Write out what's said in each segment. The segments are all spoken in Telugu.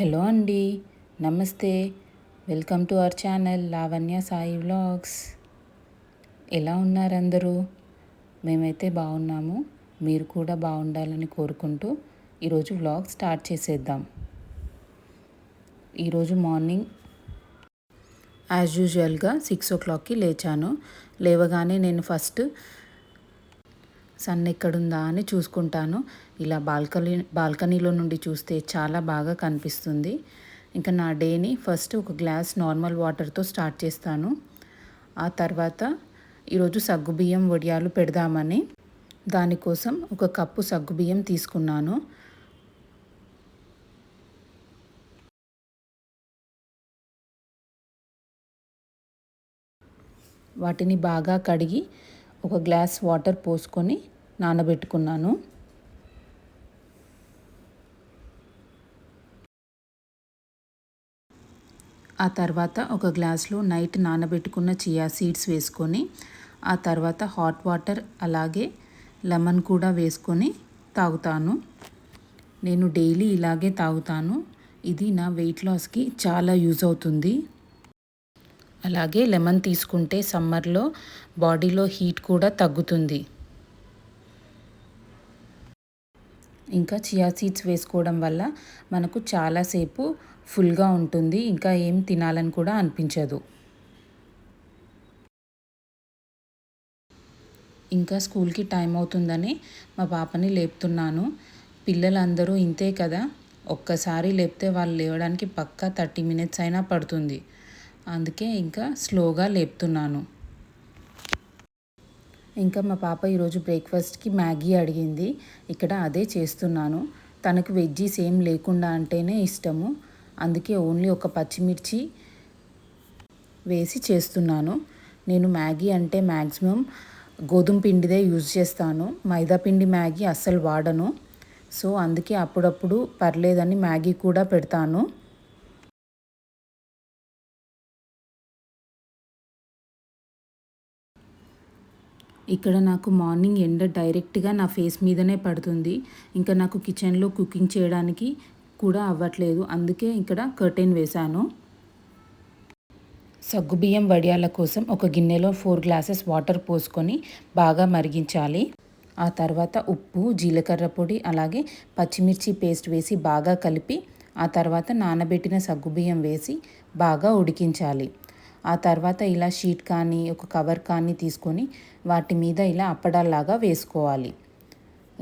హలో అండి, నమస్తే. Welcome to our channel Lavanya Sai vlogs. ఎలా ఉన్నారు అందరూ? మేమైతే బాగున్నాము. మీరు కూడా బాగుండాలని కోరుకుంటూ ఈరోజు వ్లాగ్ స్టార్ట్ చేసేద్దాం. ఈరోజు మార్నింగ్ యాజ్ యూజువల్గా 6 o'clockకి లేచాను. లేవగానే నేను ఫస్ట్ సన్ ఎక్కడుందా అని చూసుకుంటాను. ఇలా బాల్కనీలో నుండి చూస్తే చాలా బాగా కనిపిస్తుంది. ఇంకా నా డేని ఫస్ట్ ఒక గ్లాస్ నార్మల్ వాటర్తో స్టార్ట్ చేస్తాను. ఆ తర్వాత ఈరోజు సగ్గుబియ్యం వడియాలు పెడదామని దానికోసం 1 కప్పు సగ్గుబియ్యం తీసుకున్నాను. వాటిని బాగా కడిగి 1 గ్లాస్ వాటర్ పోసుకొని నానబెట్టుకున్నాను. ఆ తర్వాత 1 గ్లాస్లో నైట్ నానబెట్టుకున్న చియా సీడ్స్ వేసుకొని ఆ తర్వాత హాట్ వాటర్ అలాగే లెమన్ కూడా వేసుకొని తాగుతాను. నేను డైలీ ఇలాగే తాగుతాను. ఇది నా వెయిట్ లాస్కి చాలా యూజ్ అవుతుంది. అలాగే లెమన్ తీసుకుంటే సమ్మర్లో బాడీలో హీట్ కూడా తగ్గుతుంది. ఇంకా చియా సీడ్స్ వేసుకోవడం వల్ల మనకు చాలాసేపు ఫుల్గా ఉంటుంది. ఇంకా ఏం తినాలని కూడా అనిపించదు. ఇంకా స్కూల్కి టైం అవుతుందని మా పాపని లేపుతున్నాను. పిల్లలందరూ ఇంతే కదా, ఒక్కసారి లేపితే వాళ్ళు లేవడానికి పక్కా 30 minutes అయినా పడుతుంది. అందుకే ఇంకా స్లోగా లేపుతున్నాను. ఇంకా మా పాప ఈరోజు బ్రేక్ఫాస్ట్కి మ్యాగీ అడిగింది. ఇక్కడ అదే చేస్తున్నాను. తనకు వెజ్జీస్ ఏం లేకుండా అంటేనే ఇష్టము. అందుకే ఓన్లీ 1 పచ్చిమిర్చి వేసి చేస్తున్నాను. నేను మ్యాగీ అంటే మ్యాక్సిమం గోధుమ పిండిదే యూజ్ చేస్తాను. మైదా పిండి మ్యాగీ అస్సలు వాడను. సో అందుకే అప్పుడప్పుడు పర్లేదని మ్యాగీ కూడా పెడతాను. ఇక్కడ నాకు మార్నింగ్ ఎండ డైరెక్ట్గా నా ఫేస్ మీదనే పడుతుంది. ఇంకా నాకు కిచెన్లో కుకింగ్ చేయడానికి కూడా అవ్వట్లేదు. అందుకే ఇక్కడ కర్టెన్ వేశాను. సగ్గుబియ్యం వడియాల కోసం ఒక గిన్నెలో 4 glasses వాటర్ పోసుకొని బాగా మరిగించాలి. ఆ తర్వాత ఉప్పు, జీలకర్ర పొడి అలాగే పచ్చిమిర్చి పేస్ట్ వేసి బాగా కలిపి ఆ తర్వాత నానబెట్టిన సగ్గుబియ్యం వేసి బాగా ఉడికించాలి. ఆ తర్వాత ఇలా షీట్ కానీ ఒక కవర్ కానీ తీసుకొని వాటి మీద ఇలా అప్పడాల్లాగా వేసుకోవాలి.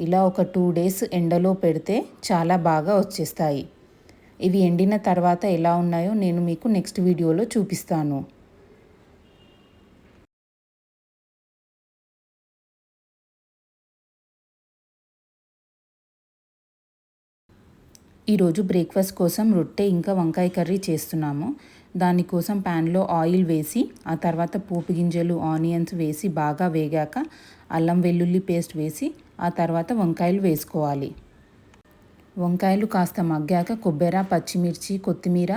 ఇలా ఒక 2 days ఎండలో పెడితే చాలా బాగా వచ్చేస్తాయి. ఇవి ఎండిన తర్వాత ఎలా ఉన్నాయో నేను మీకు నెక్స్ట్ వీడియోలో చూపిస్తాను. ఈరోజు బ్రేక్ఫాస్ట్ కోసం రొట్టె ఇంకా వంకాయ కర్రీ చేస్తున్నాము. దానికోసం ప్యాన్లో ఆయిల్ వేసి ఆ తర్వాత పోపు గింజలు, ఆనియన్స్ వేసి బాగా వేగాక అల్లం వెల్లుల్లి పేస్ట్ వేసి ఆ తర్వాత వంకాయలు వేసుకోవాలి. వంకాయలు కాస్త మగ్గాక కొబ్బరి, పచ్చిమిర్చి, కొత్తిమీర,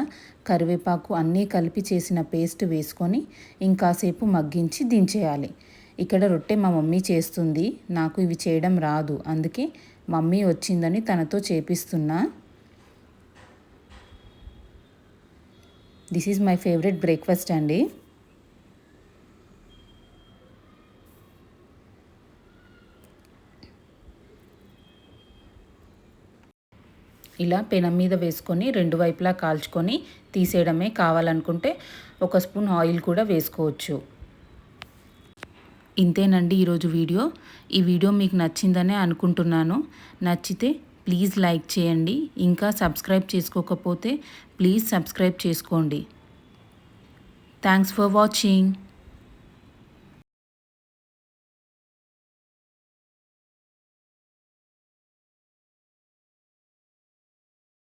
కరివేపాకు అన్నీ కలిపి చేసిన పేస్ట్ వేసుకొని ఇంకాసేపు మగ్గించి దించేయాలి. ఇక్కడ రొట్టె మా మమ్మీ చేస్తుంది. నాకు ఇవి చేయడం రాదు. అందుకే మమ్మీ వచ్చిందని తనతో చేపిస్తున్నా. This is my favourite breakfast అండి. ఇలా పెనం మీద వేసుకొని 2 వైపులా కాల్చుకొని తీసేయడమే. కావాలనుకుంటే 1 స్పూన్ ఆయిల్ కూడా వేసుకోవచ్చు. ఇంతేనండి ఈరోజు వీడియో. ఈ వీడియో మీకు నచ్చిందనే అనుకుంటున్నాను. నచ్చితే ప్లీజ్ లైక్ చేయండి. ఇంకా సబ్స్క్రైబ్ చేసుకోకపోతే ప్లీజ్ సబ్స్క్రైబ్ చేసుకోండి. Thanks for watching.